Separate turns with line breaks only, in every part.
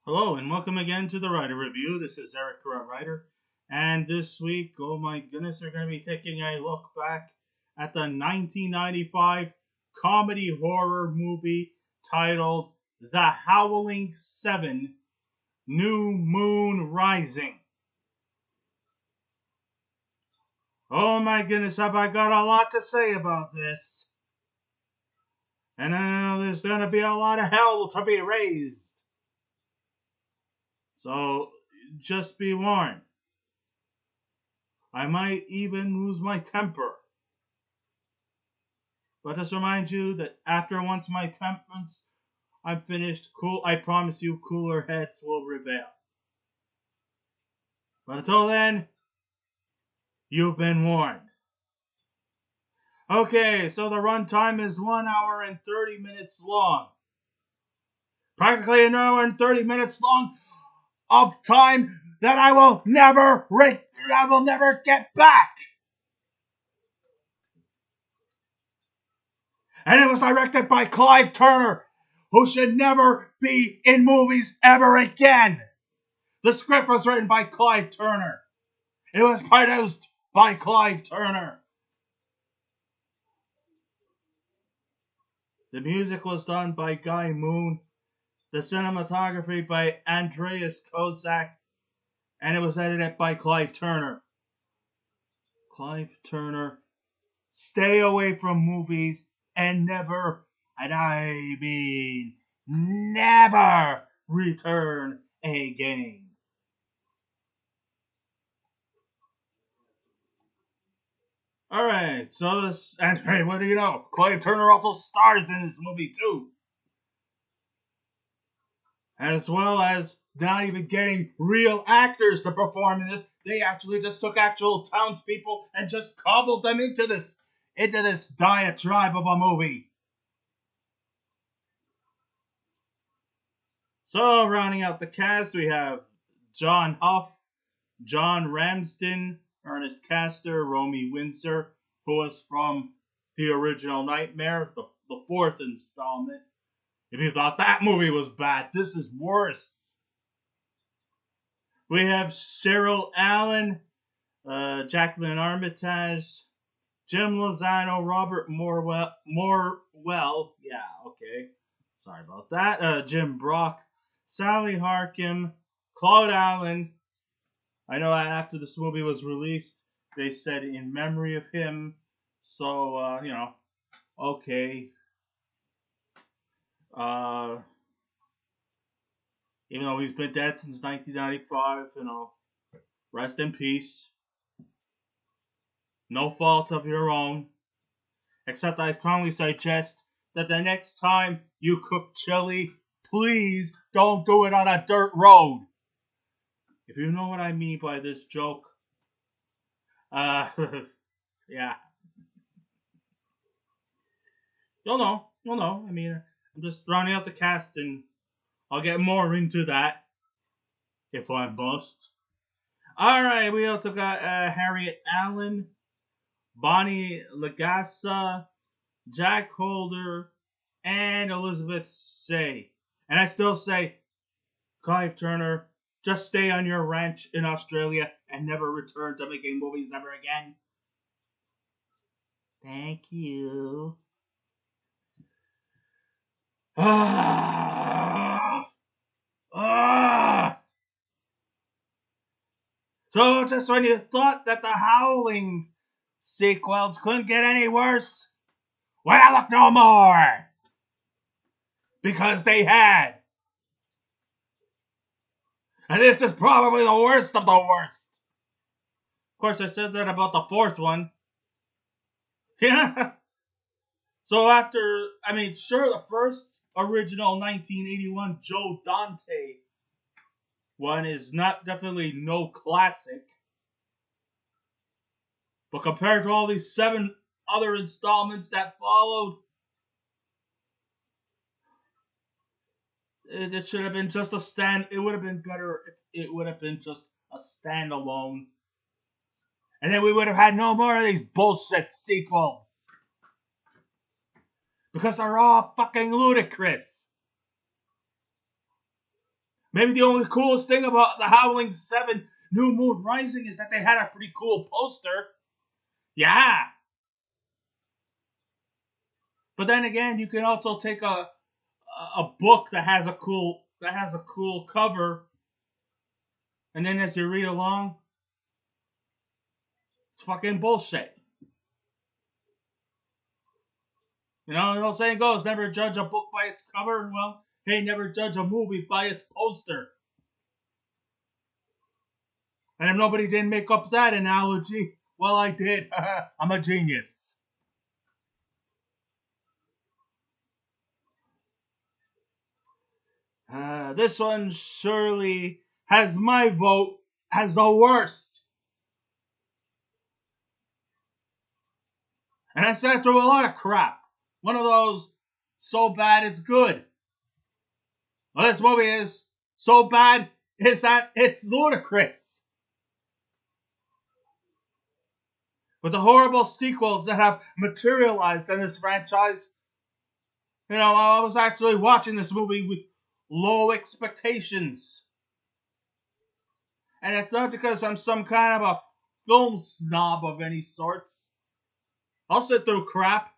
Hello and welcome again to the Writer Review. This is Eric Writer, and this week, oh my goodness, we're going to be taking a look back at the 1995 comedy horror movie titled The Howling VII: New Moon Rising. Oh my goodness, have I got a lot to say about this. And I know there's going to be a lot of hell to be raised. So, just be warned. I might even lose my temper. But just remind you that once my temperance I'm finished, I promise you cooler heads will prevail. But until then, you've been warned. Okay, so the runtime is 1 hour and 30 minutes long. Practically an hour and 30 minutes long of time that I will never get back. And it was directed by Clive Turner, who should never be in movies ever again. The script was written by Clive Turner. It was produced by Clive Turner. The music was done by Guy Moon. The cinematography by Andreas Kozak. And it was edited by Clive Turner. Clive Turner, stay away from movies and never, and I mean never, return again. Alright, so and hey, what do you know? Clive Turner also stars in this movie too. As well as not even getting real actors to perform in this, they actually just took actual townspeople and just cobbled them into this diatribe of a movie. So, rounding out the cast, we have John Huff, John Ramsden, Ernest, Kester, Romy, Windsor, who was from the original Nightmare, the fourth installment. If you thought that movie was bad, this is worse. We have Cheryl Allen, Jacqueline Armitage, Jim Lozano, Robert Morwell, yeah, okay, sorry about that, Jim Brock, Sally Harkham, Claude Allen. I know that after this movie was released, they said in memory of him, so, okay. Even though he's been dead since 1995, rest in peace. No fault of your own. Except I strongly suggest that the next time you cook chili, please don't do it on a dirt road. If you know what I mean by this joke. Yeah. You'll know. I mean, I'm just rounding out the cast and I'll get more into that. If I must. Alright, we also got Harriet Allen, Bonnie Lagassa, Jack Holder, and Elizabeth Say. And I still say, Clive Turner, just stay on your ranch in Australia and never return to making movies ever again. Thank you. So just when you thought that the Howling sequels couldn't get any worse, well, look no more. Because they had. And this is probably the worst of the worst. Of course, I said that about the fourth one. Yeah. So sure, the first original 1981 Joe Dante one is definitely no classic. But compared to all these 7 other installments that followed, it should have been just it would have been better if it would have been just a standalone. And then we would have had no more of these bullshit sequels. Because they're all fucking ludicrous. Maybe the only coolest thing about the Howling VII New Moon Rising is that they had a pretty cool poster. Yeah. But then again, you can also take a book that has a cool cover, and then as you read along, it's fucking bullshit. You know, the old saying goes, never judge a book by its cover. Well, hey, never judge a movie by its poster. And if nobody didn't make up that analogy, well, I did. I'm a genius. This one surely has my vote as the worst. And I sat through a lot of crap. One of those so bad it's good. Well, this movie is so bad is that it's ludicrous. With the horrible sequels that have materialized in this franchise, you know, I was actually watching this movie with low expectations. And it's not because I'm some kind of a film snob of any sorts. I'll sit through crap.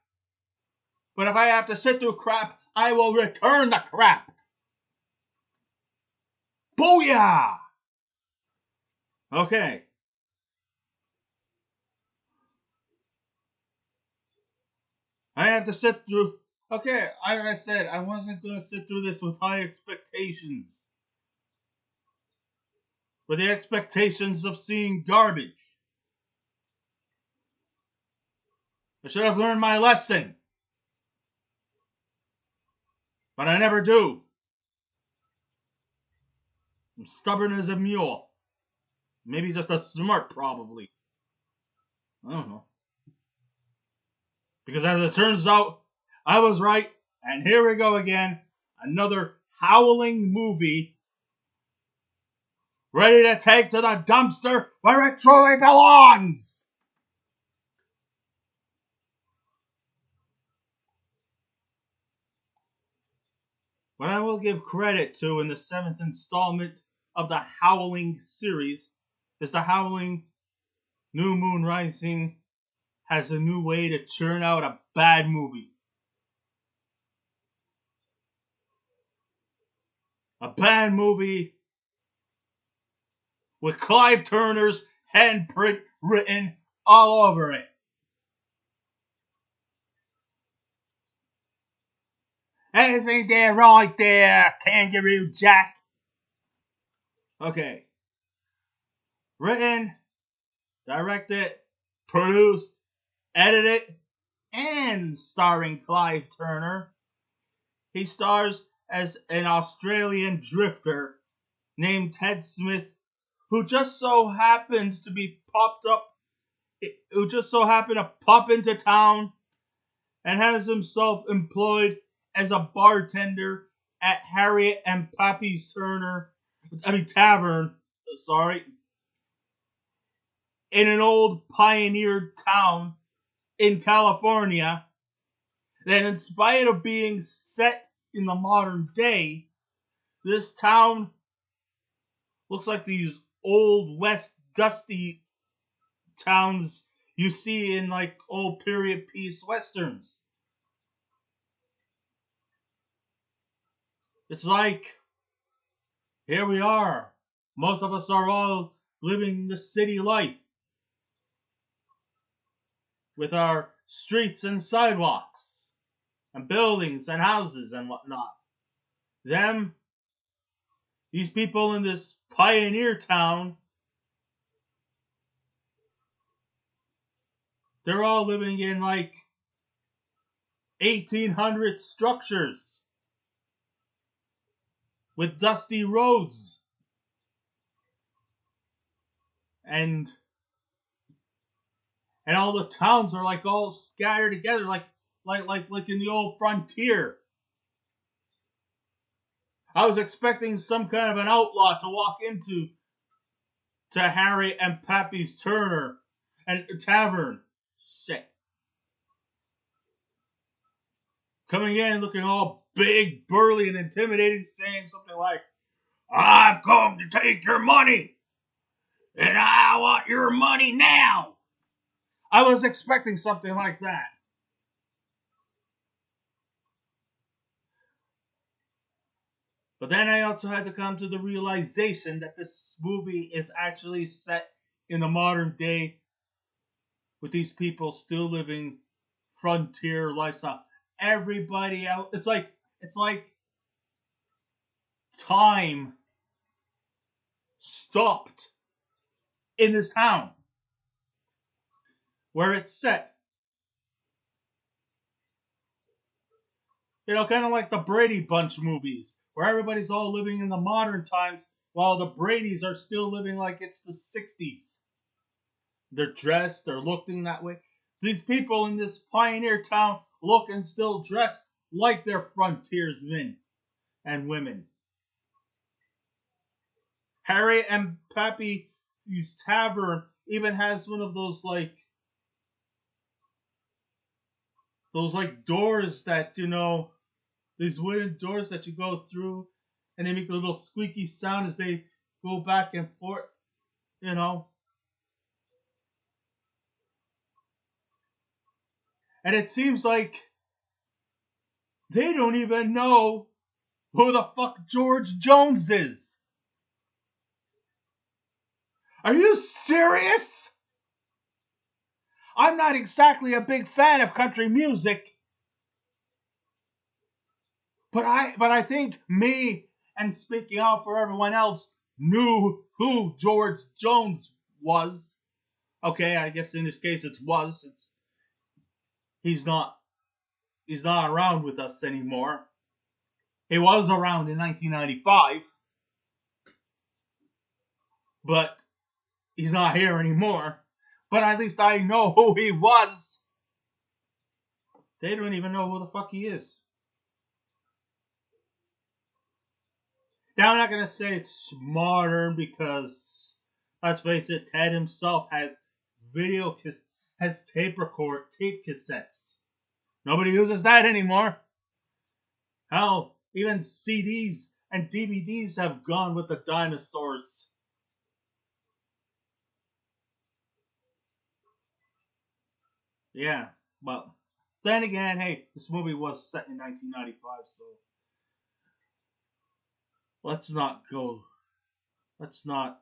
But if I have to sit through crap, I will return the crap. Booyah! Okay. I have to sit through. Okay, like I said, I wasn't going to sit through this with high expectations. With the expectations of seeing garbage. I should have learned my lesson. But I never do. I'm stubborn as a mule. Maybe just a smart, probably. I don't know. Because as it turns out, I was right. And here we go again. Another howling movie. Ready to take to the dumpster where it truly belongs. What I will give credit to in the 7th installment of the Howling series is the Howling New Moon Rising has a new way to churn out a bad movie. A bad movie with Clive Turner's handprint written all over it. Isn't there right there, Kangaroo Jack? Okay. Written, directed, produced, edited, and starring Clive Turner. He stars as an Australian drifter named Ted Smith, who just so happened to be who just so happened to pop into town and has himself employed as a bartender at Harriet and Pappy's Tavern, in an old pioneer town in California that, in spite of being set in the modern day, this town looks like these old west dusty towns you see in like old period piece westerns. It's like, here we are. Most of us are all living the city life with our streets and sidewalks and buildings and houses and whatnot. These people in this pioneer town, they're all living in like 1800 structures with dusty roads and all the towns are like all scattered together like in the old frontier. I was expecting some kind of an outlaw to walk into Harriet and Pappy's Tavern. Shit. Coming in looking all big, burly, and intimidating, saying something like, I've come to take your money, and I want your money now. I was expecting something like that. But then I also had to come to the realization that this movie is actually set in the modern day with these people still living frontier lifestyle. Everybody else, it's like time stopped in this town where it's set. You know, kind of like the Brady Bunch movies, where everybody's all living in the modern times while the Bradys are still living like it's the 60s. They're dressed, they're looking that way. These people in this pioneer town look and still dress like they're frontiersmen and women. Harriet and Pappy's tavern even has one of those like doors that these wooden doors that you go through, and they make a little squeaky sound as they go back and forth. You know, and it seems like they don't even know who the fuck George Jones is. Are you serious? I'm not exactly a big fan of country music, but I think me, and speaking out for everyone else, knew who George Jones was. Okay, I guess in this case it's was. He's not he's not around with us anymore. He was around in 1995, but he's not here anymore. But at least I know who he was. They don't even know who the fuck he is. Now, I'm not going to say it's modern because, let's face it, Ted himself has has tape cassettes. Nobody uses that anymore. Hell, even CDs and DVDs have gone with the dinosaurs. Yeah, but then again, hey, this movie was set in 1995, so let's not go. Let's not.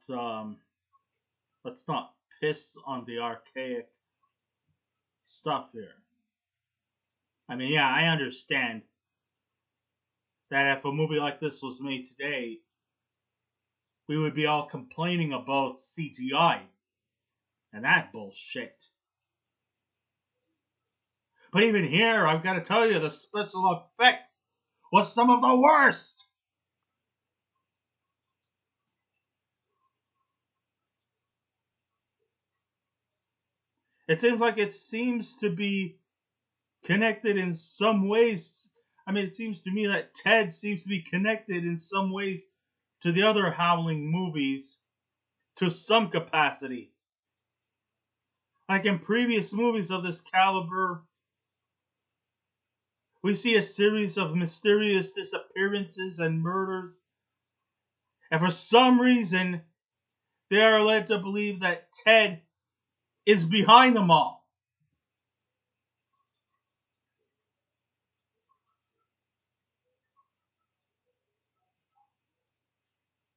Let's not piss on the archaic stuff here. I mean, yeah, I understand that if a movie like this was made today, we would be all complaining about CGI and that bullshit. But even here, I've got to tell you, the special effects was some of the worst. It seems to be connected in some ways. I mean, it seems to me that Ted seems to be connected in some ways to the other Howling movies to some capacity. Like in previous movies of this caliber, we see a series of mysterious disappearances and murders, and for some reason, they are led to believe that Ted is behind them all.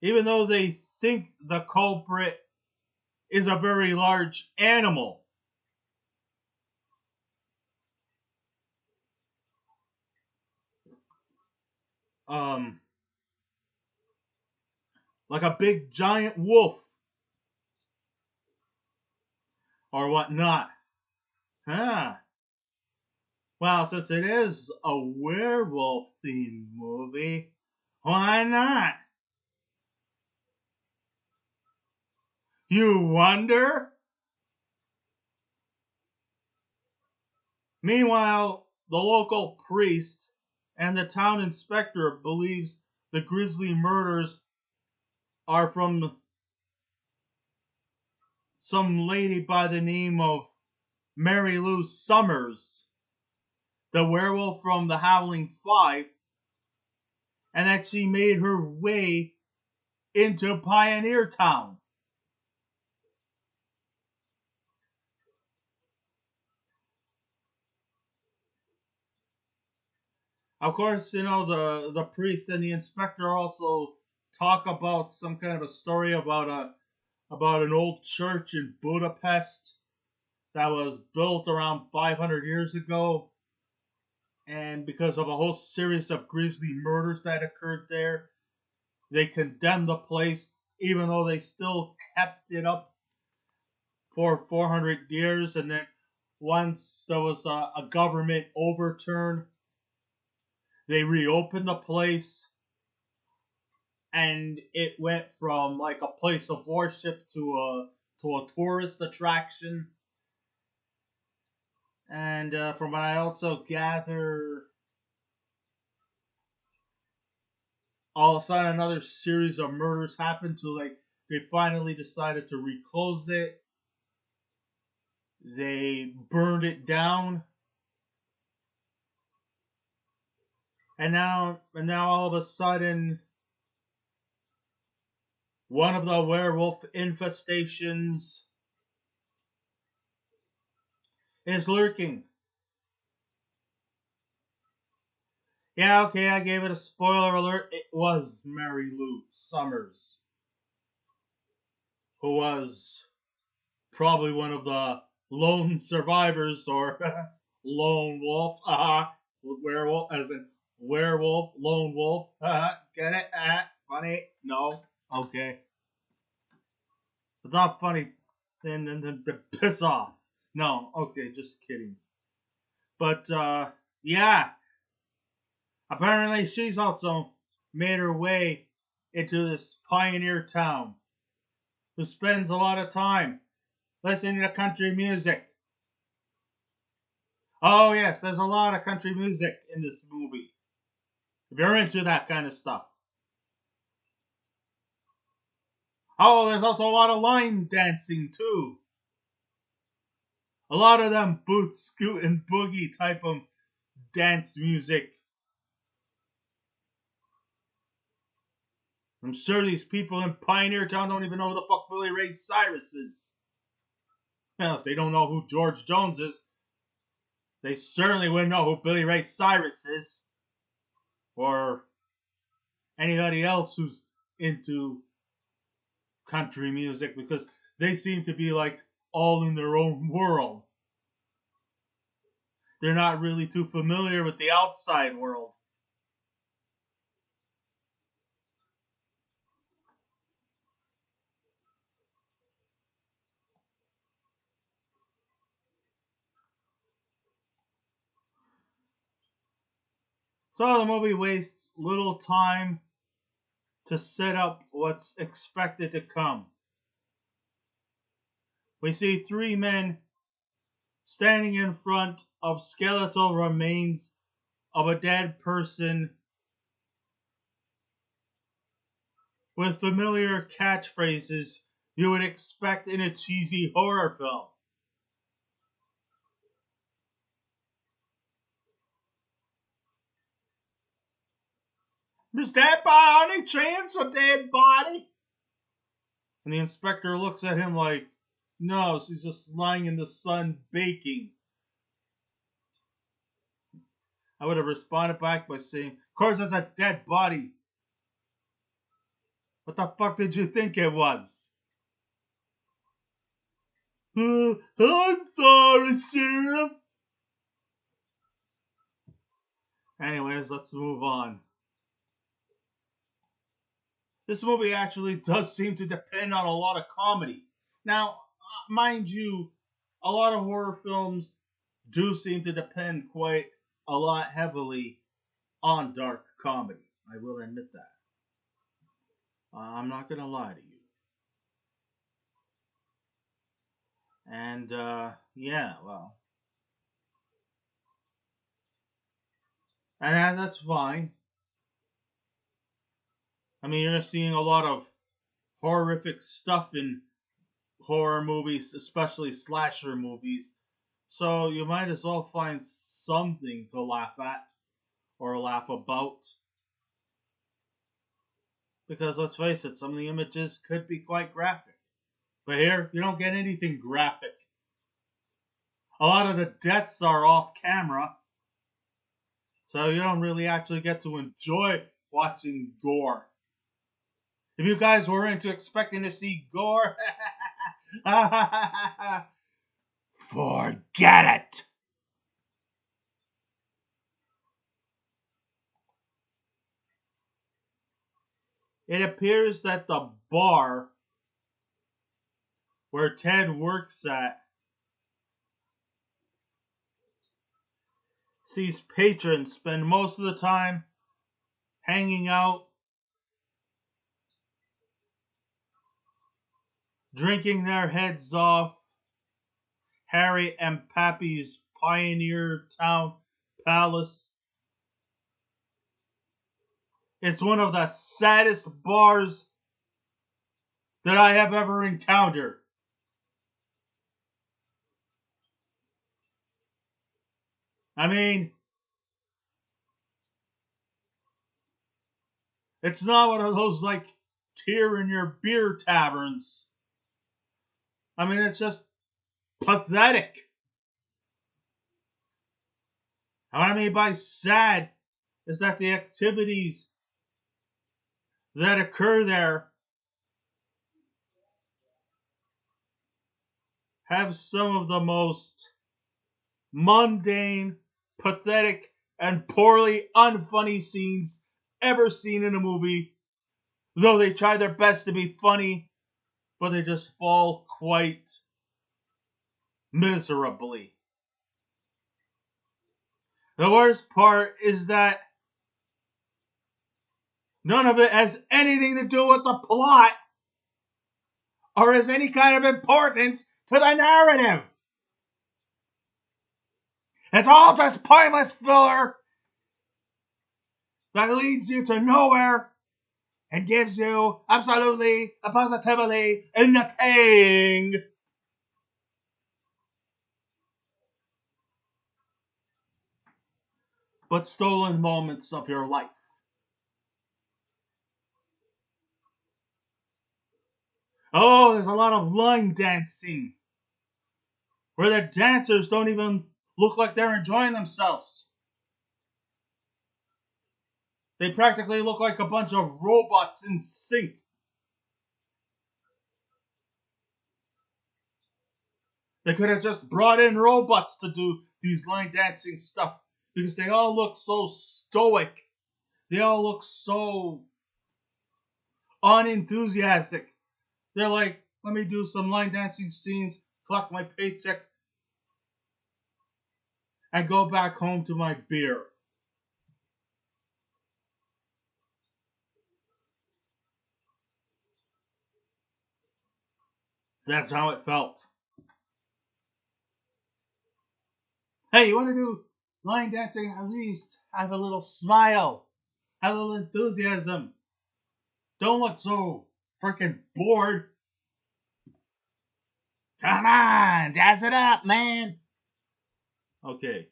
Even though they think the culprit is a very large animal, um, like a big giant wolf or whatnot. Huh. Well, since it is a werewolf themed movie, why not? You wonder? Meanwhile, the local priest and the town inspector believes the grisly murders are from some lady by the name of Mary Lou Summers, the werewolf from the Howling Five, and that she made her way into Pioneer Town. Of course, the priest and the inspector also talk about some kind of a story about an old church in Budapest that was built around 500 years ago, and because of a whole series of grisly murders that occurred there, they condemned the place, even though they still kept it up for 400 years. And then once there was a government overturn, they reopened the place, and it went from like a place of worship to a tourist attraction. And from what I also gather, all of a sudden another series of murders happened. So like they finally decided to reclose it. They burned it down, and now all of a sudden one of the werewolf infestations is lurking. Yeah, okay, I gave it a spoiler alert. It was Mary Lou Summers, who was probably one of the lone survivors, or lone wolf. Werewolf, as in werewolf, lone wolf. Get it? Funny? No. Okay. It's not funny. Then piss off. No. Okay, just kidding. But yeah. Apparently, she's also made her way into this pioneer town, who spends a lot of time listening to country music. Oh, yes, there's a lot of country music in this movie, if you're into that kind of stuff. Oh, there's also a lot of line dancing, too. A lot of them boot, scoot, and boogie type of dance music. I'm sure these people in Pioneer Town don't even know who the fuck Billy Ray Cyrus is. Well, if they don't know who George Jones is, they certainly wouldn't know who Billy Ray Cyrus is. Or anybody else who's into country music, because they seem to be like all in their own world. They're not really too familiar with the outside world. So the movie wastes little time to set up what's expected to come. We see three men standing in front of skeletal remains of a dead person with familiar catchphrases you would expect in a cheesy horror film. Is that by any chance a dead body? And the inspector looks at him like, no, she's just lying in the sun baking. I would have responded back by saying, of course, that's a dead body. What the fuck did you think it was? I'm sorry, Sheriff. Anyways, let's move on. This movie actually does seem to depend on a lot of comedy. Now, mind you, a lot of horror films do seem to depend quite a lot heavily on dark comedy. I will admit that. I'm not going to lie to you. And, yeah, well. And that's fine. I mean, you're seeing a lot of horrific stuff in horror movies, especially slasher movies. So you might as well find something to laugh at or laugh about. Because let's face it, some of the images could be quite graphic. But here, you don't get anything graphic. A lot of the deaths are off camera, so you don't really actually get to enjoy watching gore. If you guys were into expecting to see gore, forget it. It appears that the bar where Ted works at sees patrons spend most of the time hanging out, drinking their heads off, Harriet and Pappy's Pioneer Town Palace. It's one of the saddest bars that I have ever encountered. I mean, it's not one of those like tear in your beer taverns. I mean, it's just pathetic. What I mean by sad is that the activities that occur there have some of the most mundane, pathetic, and poorly unfunny scenes ever seen in a movie. Though they try their best to be funny, but they just fall quite miserably. The worst part is that none of it has anything to do with the plot or has any kind of importance to the narrative. It's all just pointless filler that leads you to nowhere and gives you absolutely, positively nothing. But stolen moments of your life. Oh, there's a lot of line dancing where the dancers don't even look like they're enjoying themselves. They practically look like a bunch of robots in sync. They could have just brought in robots to do these line dancing stuff because they all look so stoic. They all look so unenthusiastic. They're like, let me do some line dancing scenes, collect my paycheck, and go back home to my beer. That's how it felt. Hey, you want to do line dancing? At least have a little smile, have a little enthusiasm. Don't look so freaking bored. Come on, jazz it up, man. Okay.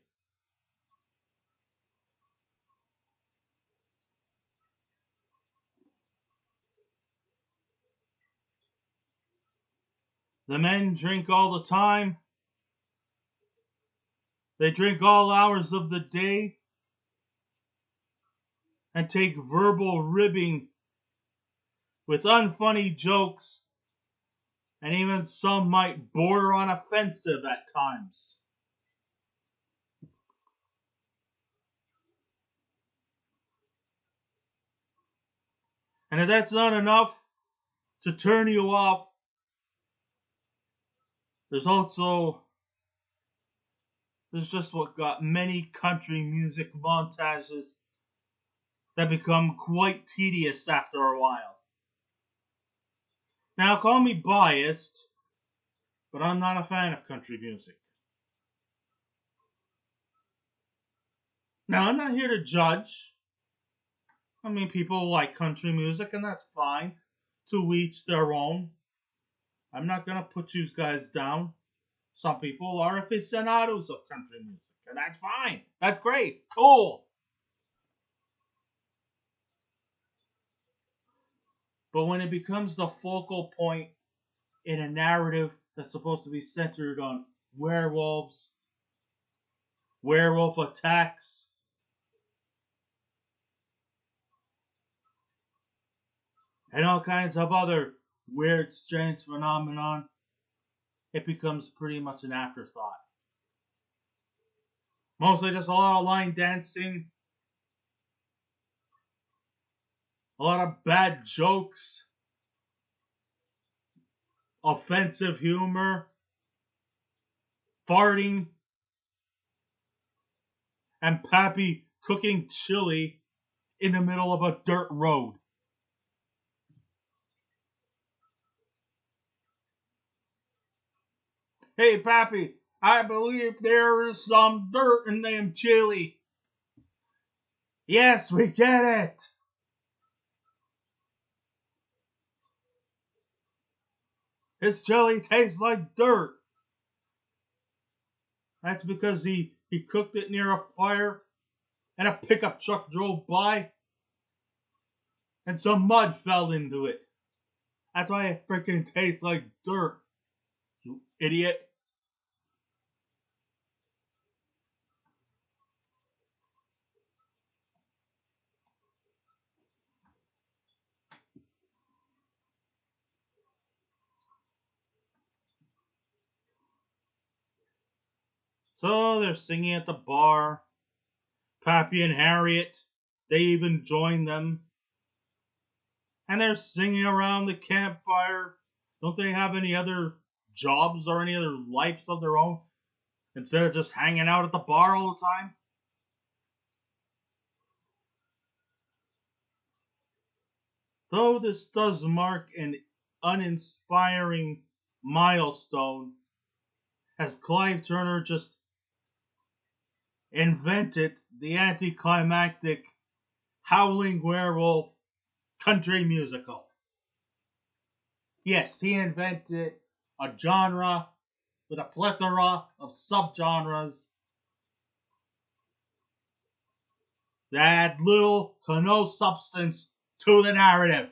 The men drink all the time. They drink all hours of the day and take verbal ribbing with unfunny jokes, and even some might border on offensive at times. And if that's not enough to turn you off, there's just what got many country music montages that become quite tedious after a while. Now, call me biased, but I'm not a fan of country music. Now, I'm not here to judge. I mean, people like country music, and that's fine. To each their own. I'm not going to put you guys down. Some people are aficionados of country music, and that's fine. That's great. Cool. But when it becomes the focal point in a narrative that's supposed to be centered on werewolves, werewolf attacks, and all kinds of other weird, strange phenomenon, it becomes pretty much an afterthought. Mostly just a lot of line dancing, a lot of bad jokes, offensive humor, farting, and Pappy cooking chili in the middle of a dirt road. Hey, Pappy, I believe there is some dirt in them chili. Yes, we get it. His chili tastes like dirt. That's because he cooked it near a fire and a pickup truck drove by and some mud fell into it. That's why it freaking tastes like dirt, you idiot. So they're singing at the bar. Pappy and Harriet, they even join them. And they're singing around the campfire. Don't they have any other jobs or any other lives of their own instead of just hanging out at the bar all the time? Though this does mark an uninspiring milestone, as Clive Turner just invented the anticlimactic Howling Werewolf country musical. Yes, he invented a genre with a plethora of subgenres that add little to no substance to the narrative.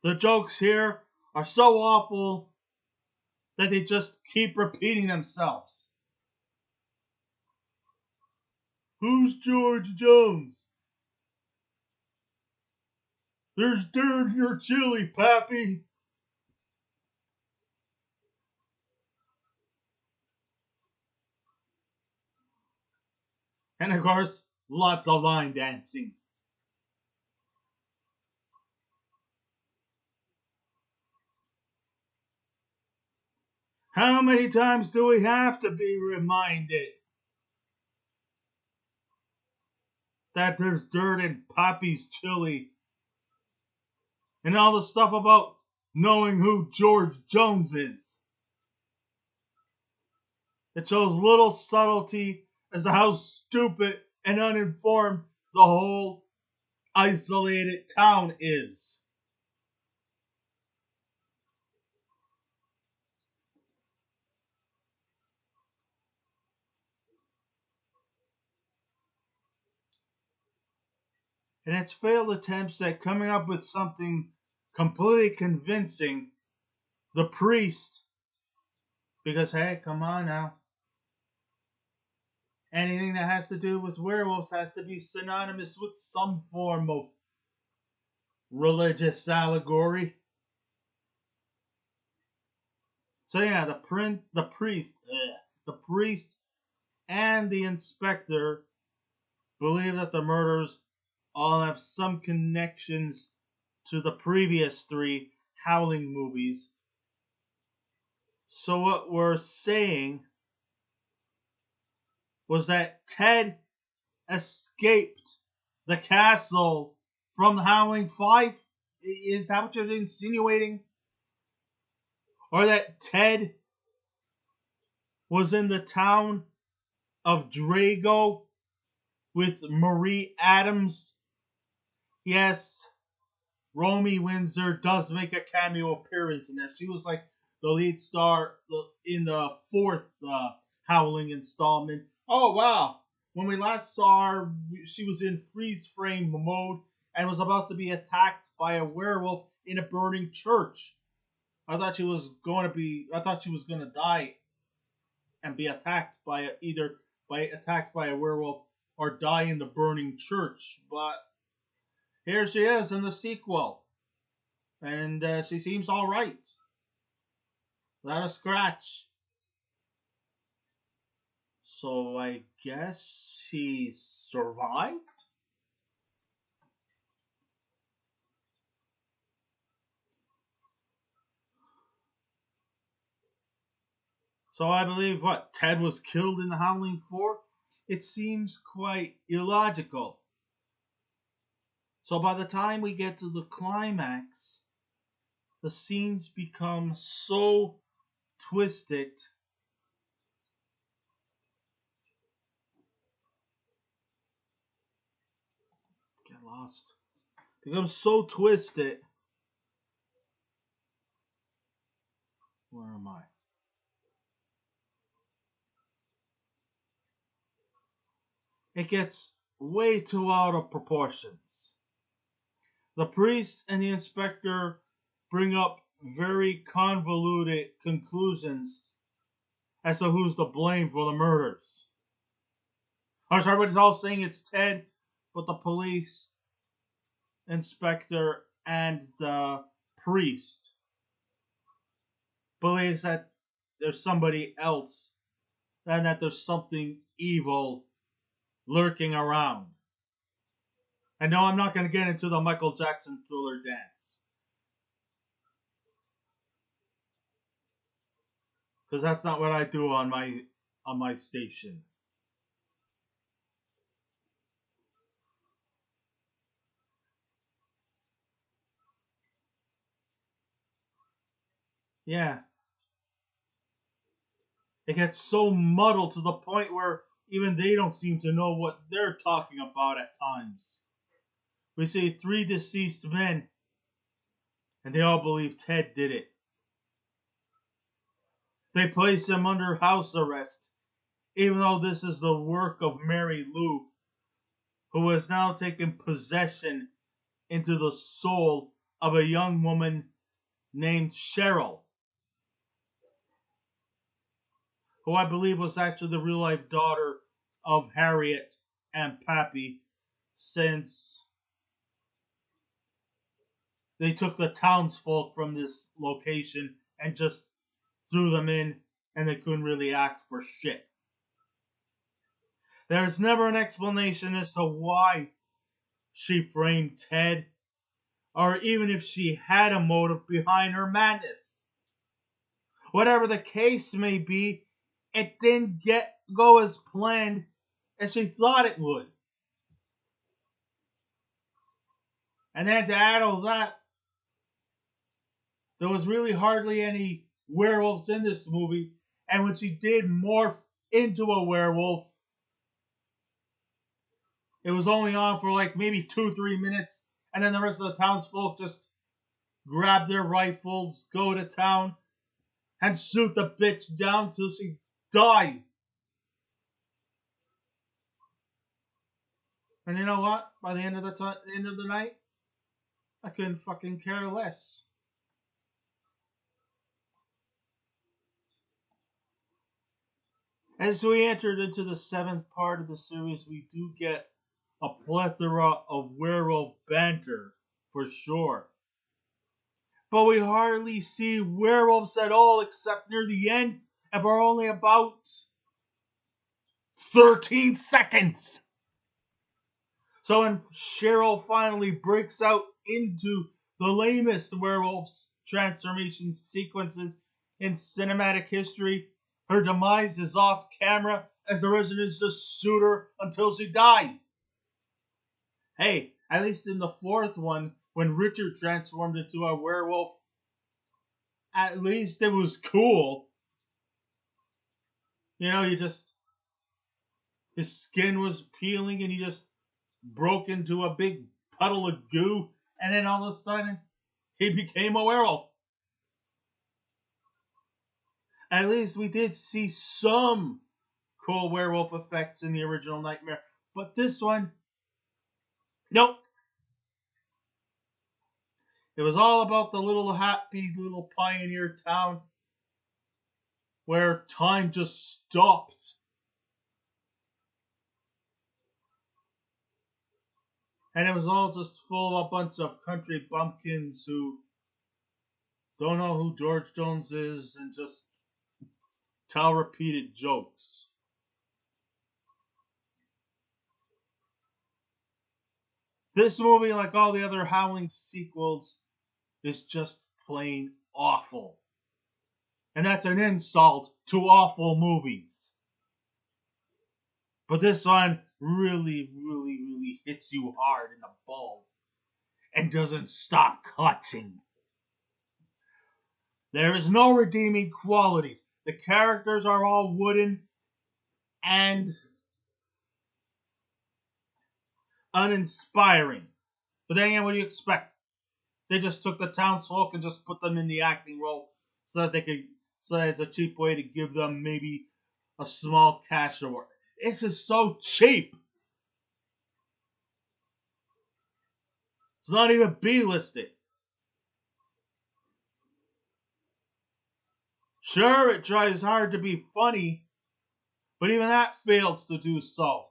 The jokes here are so awful that they just keep repeating themselves. Who's George Jones? There's dirt in your chili, Pappy. And of course, lots of line dancing. How many times do we have to be reminded that there's dirt in Pappy's chili and all the stuff about knowing who George Jones is? It shows little subtlety as to how stupid and uninformed the whole isolated town is. And its failed attempts at coming up with something completely convincing, the priest, because hey, come on now. Anything that has to do with werewolves has to be synonymous with some form of religious allegory. So yeah, the priest, and the inspector believe that the murders all have some connections to the previous three Howling movies. So what we're saying was that Ted escaped the castle from the Howling Five? Is that what you're insinuating? Or that Ted was in the town of Drago with Marie Adams? Yes, Romy Windsor does make a cameo appearance in that. She was like the lead star in the fourth Howling installment. Oh, wow. When we last saw her, she was in freeze frame mode and was about to be attacked by a werewolf in a burning church. I thought she was going to die and be attacked by a werewolf or die in the burning church. But here she is in the sequel, and she seems all right, without a scratch. So I guess she survived. So I believe what Ted was killed in the Howling Four. It seems quite illogical. So by the time we get to the climax, the scenes become so twisted. Get lost. Becomes so twisted. Where am I? It gets way too out of proportions. The priest and the inspector bring up very convoluted conclusions as to who's to blame for the murders. Of course, everybody's all saying it's Ted, but the police, inspector, and the priest believes that there's somebody else and that there's something evil lurking around. And no, I'm not going to get into the Michael Jackson Thriller dance, because that's not what I do on my station. Yeah, it gets so muddled to the point where even they don't seem to know what they're talking about at times. We see three deceased men, and they all believe Ted did it. They place him under house arrest, even though this is the work of Mary Lou, who has now taken possession into the soul of a young woman named Cheryl, who I believe was actually the real life daughter of Harriet and Pappy, since they took the townsfolk from this location and just threw them in, and they couldn't really act for shit. There's never an explanation as to why she framed Ted, or even if she had a motive behind her madness. Whatever the case may be, it didn't go as planned as she thought it would. And then to add all that, there was really hardly any werewolves in this movie. And when she did morph into a werewolf, it was only on for like maybe 2-3 minutes. And then the rest of the townsfolk just grab their rifles, go to town, and shoot the bitch down till she dies. And you know what? By the end of the night, I couldn't fucking care less. As we entered into the seventh part of the series, we do get a plethora of werewolf banter, for sure. But we hardly see werewolves at all except near the end, and for only about 13 seconds. So when Cheryl finally breaks out into the lamest werewolf transformation sequences in cinematic history, her demise is off camera as the residents just shoot her until she dies. Hey, at least in the fourth one, when Richard transformed into a werewolf, at least it was cool. You know, his skin was peeling and he just broke into a big puddle of goo, and then all of a sudden, he became a werewolf. At least we did see some cool werewolf effects in the original Nightmare. But this one, nope. It was all about the little happy little pioneer town where time just stopped. And it was all just full of a bunch of country bumpkins who don't know who George Jones is and just tell repeated jokes. This movie, like all the other Howling sequels, is just plain awful. And that's an insult to awful movies. But this one really hits you hard in the balls and doesn't stop clutching. There is no redeeming qualities. The characters are all wooden and uninspiring. But then again, what do you expect? They just took the townsfolk and just put them in the acting role so that it's a cheap way to give them maybe a small cash reward. This is so cheap. It's not even B-listed. Sure, it tries hard to be funny, but even that fails to do so.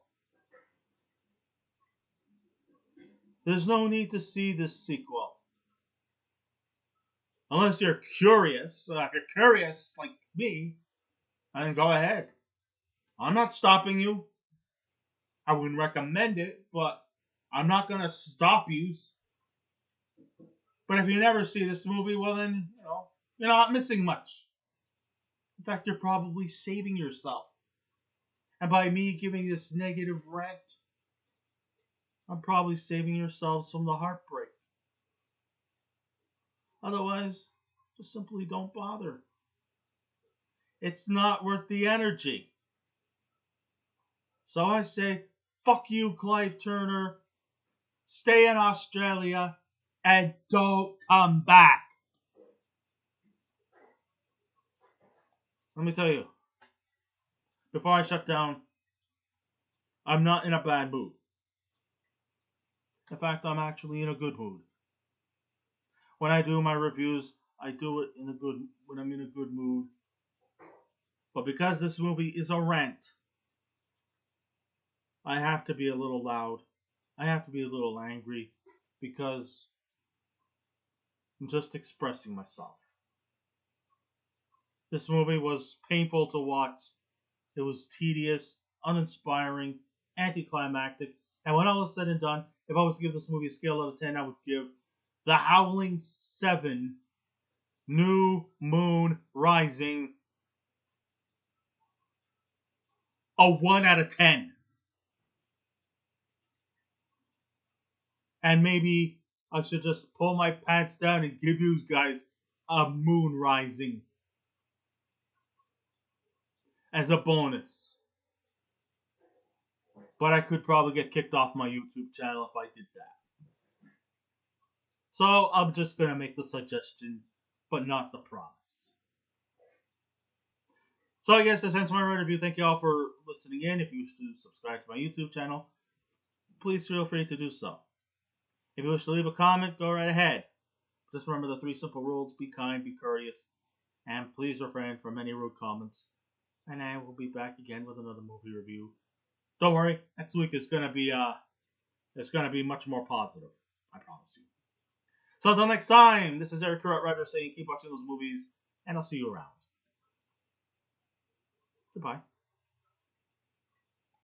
There's no need to see this sequel. Unless you're curious. If you're curious, like me, then go ahead. I'm not stopping you. I wouldn't recommend it, but I'm not going to stop you. But if you never see this movie, well then, you're not missing much. In fact, you're probably saving yourself. And by me giving this negative rant, I'm probably saving yourselves from the heartbreak. Otherwise, just simply don't bother. It's not worth the energy. So I say, fuck you, Clive Turner. Stay in Australia and don't come back. Let me tell you, before I shut down, I'm not in a bad mood. In fact, I'm actually in a good mood. When I do my reviews, I do it when I'm in a good mood. But because this movie is a rant, I have to be a little loud. I have to be a little angry because I'm just expressing myself. This movie was painful to watch. It was tedious, uninspiring, anticlimactic. And when all is said and done, if I was to give this movie a scale out of 10, I would give The Howling VII, New Moon Rising, a 1 out of 10. And maybe I should just pull my pants down and give you guys a Moon Rising as a bonus. But I could probably get kicked off my YouTube channel if I did that. So I'm just going to make the suggestion, but not the promise. So I guess this ends my review. Thank you all for listening in. If you wish to subscribe to my YouTube channel, please feel free to do so. If you wish to leave a comment, go right ahead. Just remember the 3 simple rules: be kind, be courteous, and please refrain from any rude comments. And I will be back again with another movie review. Don't worry, next week is gonna be it's gonna be much more positive. I promise you. So until next time, this is Eric Writer saying keep watching those movies, and I'll see you around. Goodbye.